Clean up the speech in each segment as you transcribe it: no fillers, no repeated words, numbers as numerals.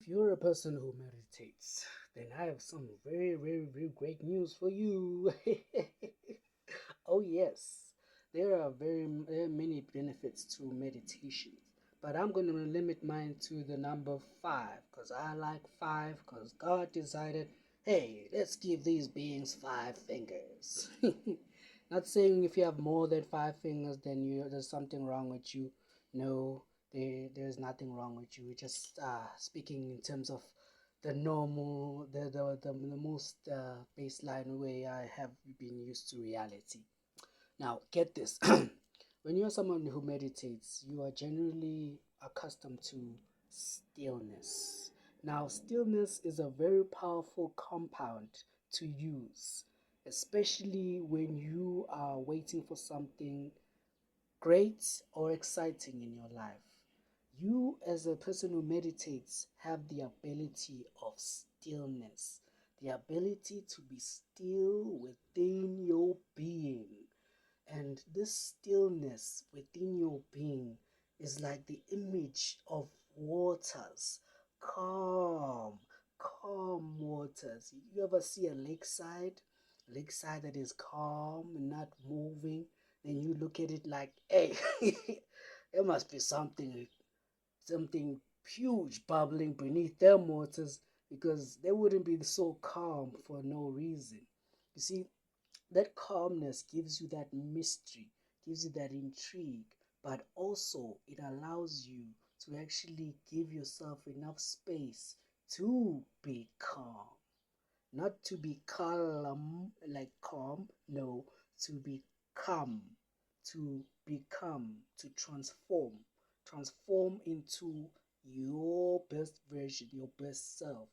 If you're a person who meditates, then I have some very, very, very great news for you. Oh, yes, there are many benefits to meditation, but I'm going to limit mine to the number five because I like five because God decided, hey, let's give these beings 5 fingers. Not saying if you have more than 5 fingers, then there's something wrong with you. No, there's nothing wrong with you. We're just speaking in terms of the normal, the most baseline way I have been used to reality. Now, get this. When you're someone who meditates, you are generally accustomed to stillness. Now, stillness is a very powerful compound to use, especially when you are waiting for something great or exciting in your life. You, as a person who meditates, have the ability of stillness, the ability to be still within your being. And this stillness within your being is like the image of waters, calm, calm waters. You ever see a lakeside that is calm and not moving? Then you look at it like, hey, there must be something huge bubbling beneath them waters because they wouldn't be so calm for no reason. You see, that calmness gives you that mystery, gives you that intrigue, but also it allows you to actually give yourself enough space to be calm. Not to be calm, like calm, no, to be calm, to become, to transform into your best version, your best self.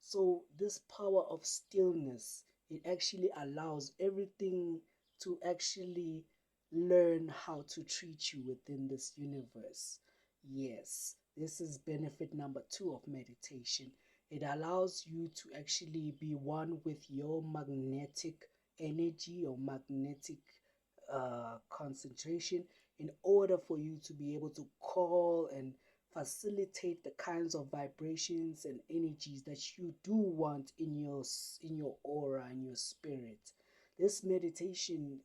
So, this power of stillness, it actually allows everything to actually learn how to treat you within this universe. Yes, this is benefit number two of meditation. It allows you to actually be one with your magnetic energy or magnetic concentration in order for you to be able to call and facilitate the kinds of vibrations and energies that you do want in your aura and your spirit. This meditation,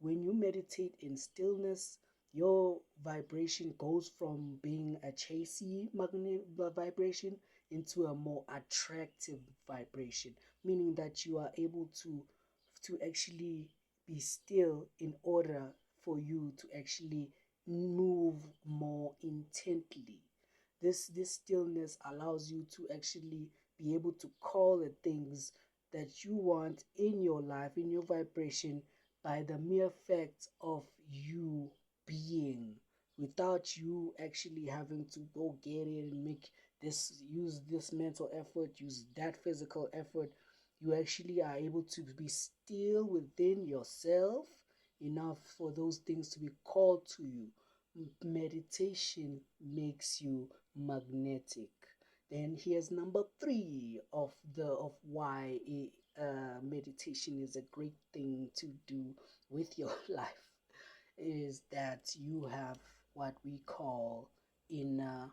when you meditate in stillness, your vibration goes from being a chasey magnet vibration into a more attractive vibration, meaning that you are able to actually be still in order for you to actually move more intently. This stillness allows you to actually be able to call the things that you want in your life, in your vibration, by the mere fact of you being, without you actually having to go get it and make this, use this mental effort, use that physical effort. You actually are able to be still within yourself enough for those things to be called to you. Meditation makes you magnetic. Then here's number three of why meditation is a great thing to do with your life is that you have what we call inner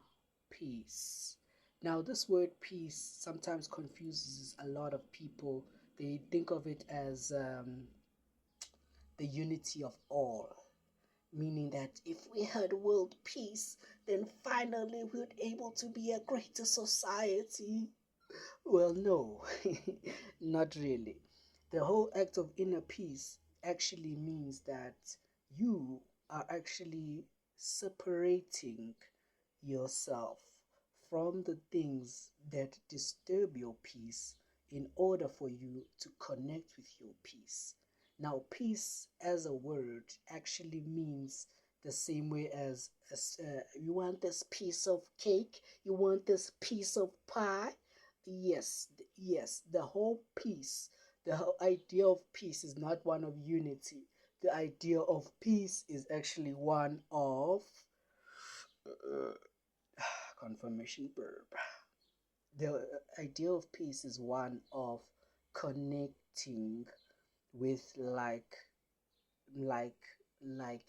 peace. Now, this word peace sometimes confuses a lot of people. They think of it as the unity of all, meaning that if we had world peace, then finally we'd able to be a greater society. Well, no, not really. The whole act of inner peace actually means that you are actually separating yourself from the things that disturb your peace in order for you to connect with your peace. Now, peace as a word actually means the same way as you want this piece of cake, you want this piece of pie. Yes, yes, the whole peace, the whole idea of peace is not one of unity. The idea of peace is actually one of confirmation verb. The idea of peace is one of connecting with like like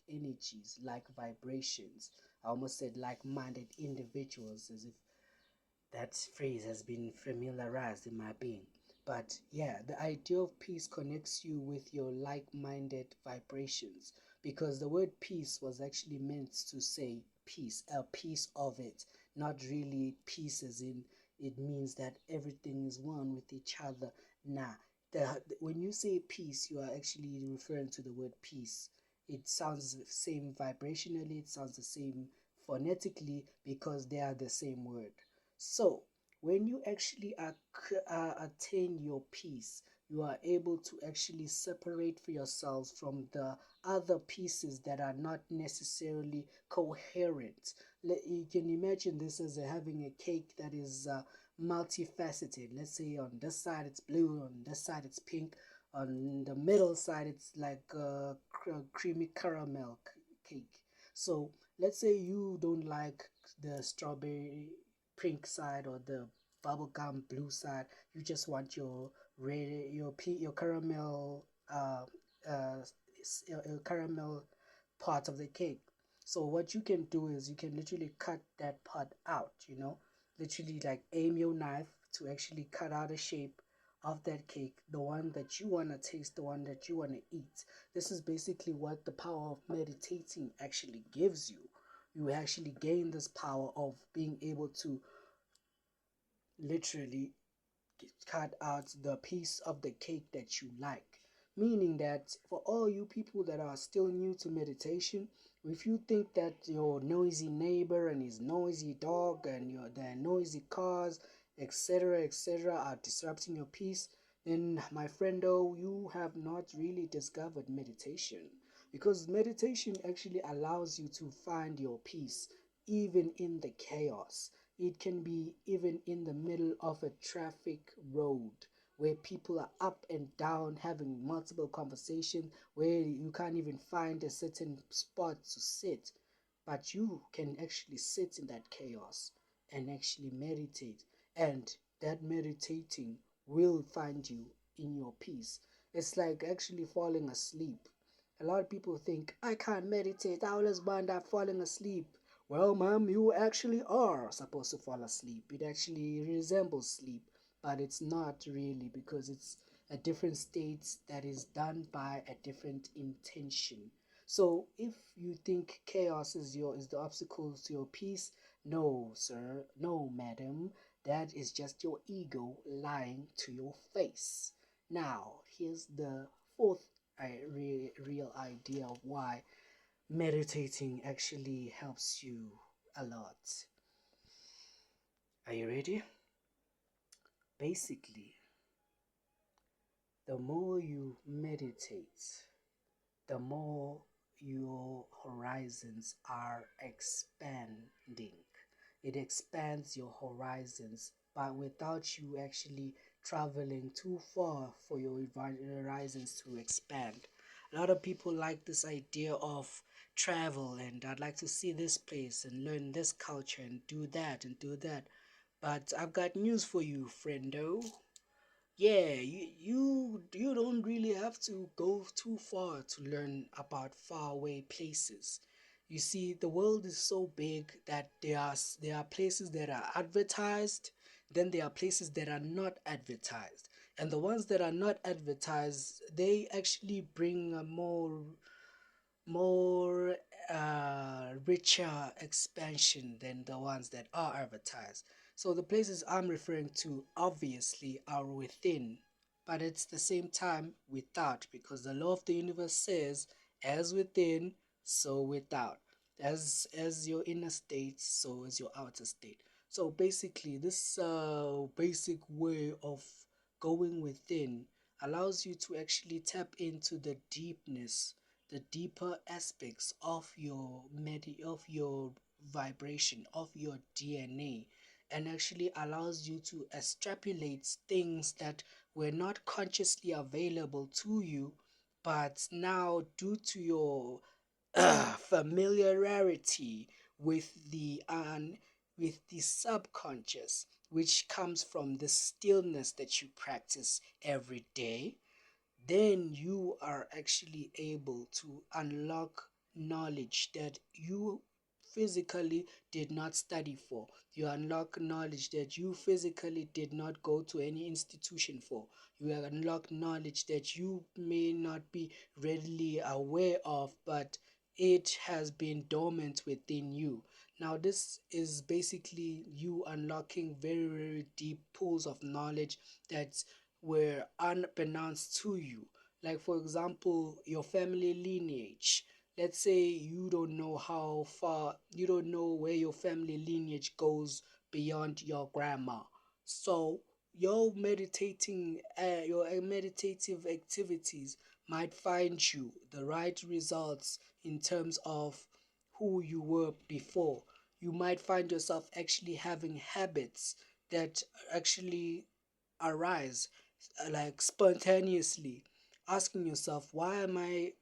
energies, like vibrations, I almost said like-minded individuals, as if that phrase has been familiarized in my being. But yeah, the idea of peace connects you with your like-minded vibrations, because the word peace was actually meant to say peace, a piece of it, not really peace as in it means that everything is one with each other. Nah, when you say peace, you are actually referring to the word peace. It sounds the same vibrationally, it sounds the same phonetically, because they are the same word. So, when you actually attain your peace, you are able to actually separate for yourselves from the other pieces that are not necessarily coherent. You can imagine this as having a cake that is multifaceted. Let's say on this side it's blue, on this side it's pink, on the middle side it's like creamy caramel cake. So let's say you don't like the strawberry pink side or the bubblegum blue side. You just want your red, your caramel, your caramel part of the cake. So what you can do is you can literally cut that part out. Literally like aim your knife to actually cut out a shape of that cake, the one that you want to taste, the one that you want to eat. This is basically what the power of meditating actually gives you. You actually gain this power of being able to literally cut out the piece of the cake that you like. Meaning that for all you people that are still new to meditation, if you think that your noisy neighbor and his noisy dog and their noisy cars, etc., are disrupting your peace, then my friendo, you have not really discovered meditation. Because meditation actually allows you to find your peace even in the chaos. It can be even in the middle of a traffic road where people are up and down having multiple conversations, where you can't even find a certain spot to sit. But you can actually sit in that chaos and actually meditate. And that meditating will find you in your peace. It's like actually falling asleep. A lot of people think, I can't meditate, I always wind up falling asleep. Well, ma'am, you actually are supposed to fall asleep. It actually resembles sleep, but it's not really, because it's a different state that is done by a different intention. So if you think chaos is the obstacle to your peace, no, sir, no, madam, that is just your ego lying to your face. Now, here's the fourth real idea of why meditating actually helps you a lot. Are you ready? Basically, the more you meditate, the more your horizons are expanding. It expands your horizons, but without you actually traveling too far for your horizons to expand. A lot of people like this idea of travel, and I'd like to see this place and learn this culture and do that and do that. But I've got news for you, friendo. Yeah, you don't really have to go too far to learn about faraway places. You see, the world is so big that there are places that are advertised, then there are places that are not advertised. And the ones that are not advertised, they actually bring a more richer expansion than the ones that are advertised. So the places I'm referring to obviously are within, but it's the same time without, because the law of the universe says, as within, so without. As your inner state, so is your outer state. So basically, this basic way of going within allows you to actually tap into the deepness, the deeper aspects of your vibration, of your DNA, and actually allows you to extrapolate things that were not consciously available to you, but now due to your familiarity with the subconscious, which comes from the stillness that you practice every day, then you are actually able to unlock knowledge that you physically did not study for. You unlock knowledge that you physically did not go to any institution for. You unlock knowledge that you may not be readily aware of, but it has been dormant within you. Now, this is basically you unlocking very, very deep pools of knowledge that were unbeknownst to you. Like, for example, your family lineage. Let's say you don't know how far, you don't know where your family lineage goes beyond your grandma. So, your meditative activities might find you the right results in terms of who you were before. You might find yourself actually having habits that actually arise like spontaneously, asking yourself, why am I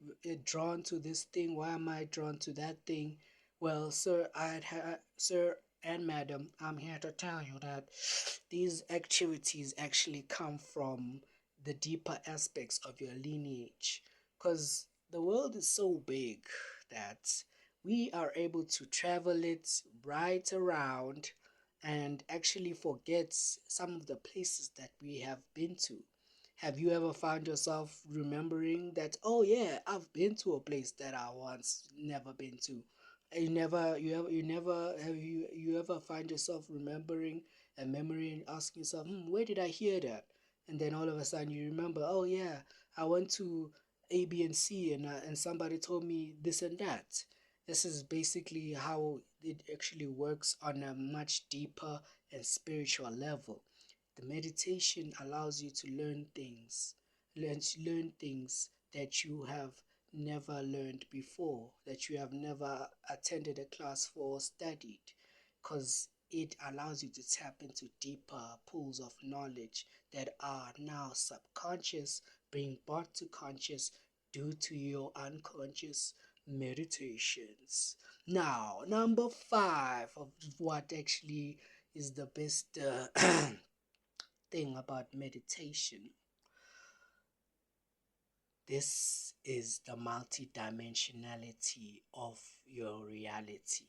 drawn to this thing? Why am I drawn to that thing? Well, sir and madam, I'm here to tell you that these activities actually come from the deeper aspects of your lineage, because the world is so big that we are able to travel it right around and actually forget some of the places that we have been to. Have you ever found yourself remembering that, oh yeah, I've been to a place that I once never been to? You ever find yourself remembering a memory and asking yourself, where did I hear that? And then all of a sudden you remember, oh yeah, I went to A, B, and C, and somebody told me this and that. This is basically how it actually works on a much deeper and spiritual level. The meditation allows you to learn things that you have never learned before, that you have never attended a class for or studied, because it allows you to tap into deeper pools of knowledge that are now subconscious, being brought to conscious due to your unconscious meditations. Now, number five of what actually is the best thing about meditation. This is the multidimensionality of your reality.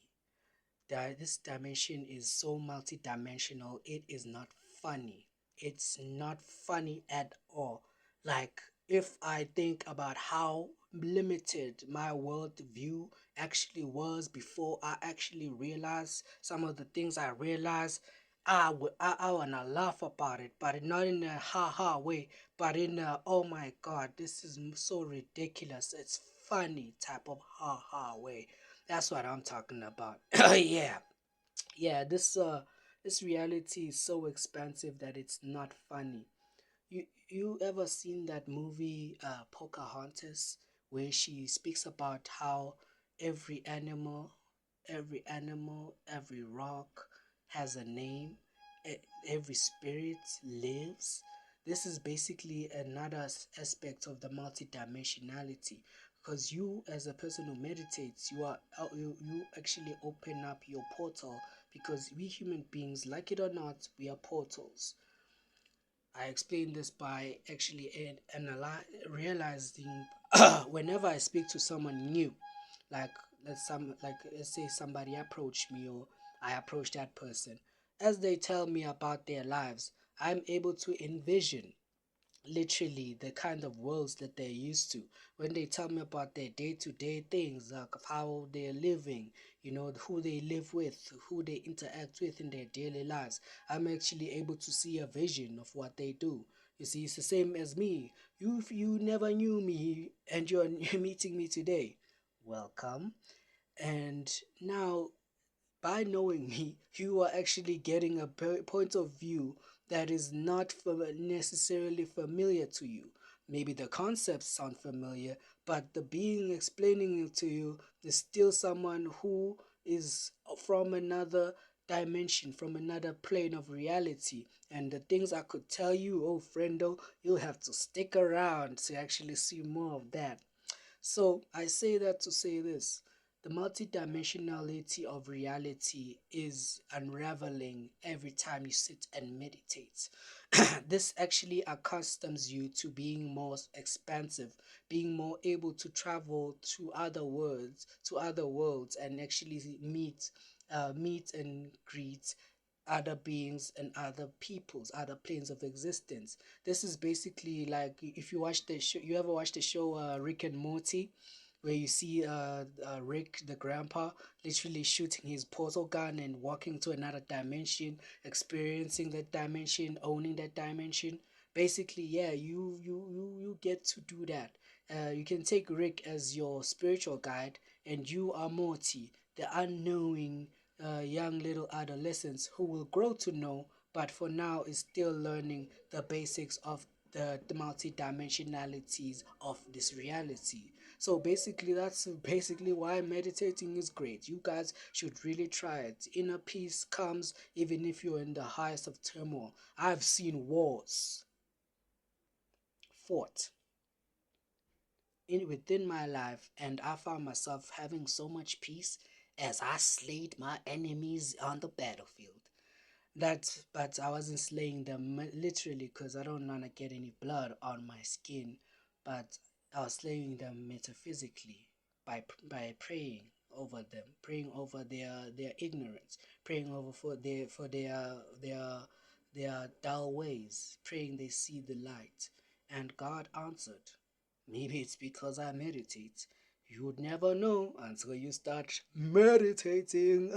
This dimension is so multidimensional, it is not funny. It's not funny at all. Like, if I think about how limited my world view actually was before I actually realized some of the things I realized, I wanna laugh about it, but not in a ha ha way, but in a oh my god, this is so ridiculous. It's funny type of ha ha way. That's what I'm talking about. Yeah, yeah. This reality is so expansive that it's not funny. You ever seen that movie Pocahontas, where she speaks about how every animal, every rock has a name, every spirit lives. This is basically another aspect of the multidimensionality, because you as a person who meditates, you actually open up your portal, because we human beings, like it or not, we are portals. I explain this by actually realizing whenever I speak to someone new, like let's say somebody approached me, or I approach that person, as they tell me about their lives, I'm able to envision literally the kind of worlds that they're used to. When they tell me about their day-to-day things, like of how they're living, who they live with, who they interact with in their daily lives, I'm actually able to see a vision of what they do. You see, it's the same as me. You never knew me and you're meeting me today. Welcome. And now, by knowing me, you are actually getting a point of view that is not necessarily familiar to you. Maybe the concepts sound familiar, but the being explaining it to you is still someone who is from another dimension, from another plane of reality. And the things I could tell you, oh friendo, you'll have to stick around to actually see more of that. So I say that to say this. The multidimensionality of reality is unraveling every time you sit and meditate. This actually accustoms you to being more expansive, being more able to travel to other worlds, and actually meet and greet other beings and other peoples, other planes of existence. This is basically like if you watch the show, you ever watch the show Rick and Morty, where you see Rick, the grandpa, literally shooting his portal gun and walking to another dimension, experiencing that dimension, owning that dimension. Basically, yeah, you get to do that. You can take Rick as your spiritual guide, and you are Morty, the unknowing young little adolescents who will grow to know, but for now is still learning the basics of the multi-dimensionalities of this reality. So basically, that's basically why meditating is great. You guys should really try it. Inner peace comes even if you're in the highest of turmoil. I've seen wars fought in within my life, and I found myself having so much peace as I slayed my enemies on the battlefield. But I wasn't slaying them literally because I don't want to get any blood on my skin. But I was slaying them metaphysically by praying over them, praying over their ignorance, praying over for their dull ways, praying they see the light, and God answered. Maybe it's because I meditate. You would never know until you start meditating.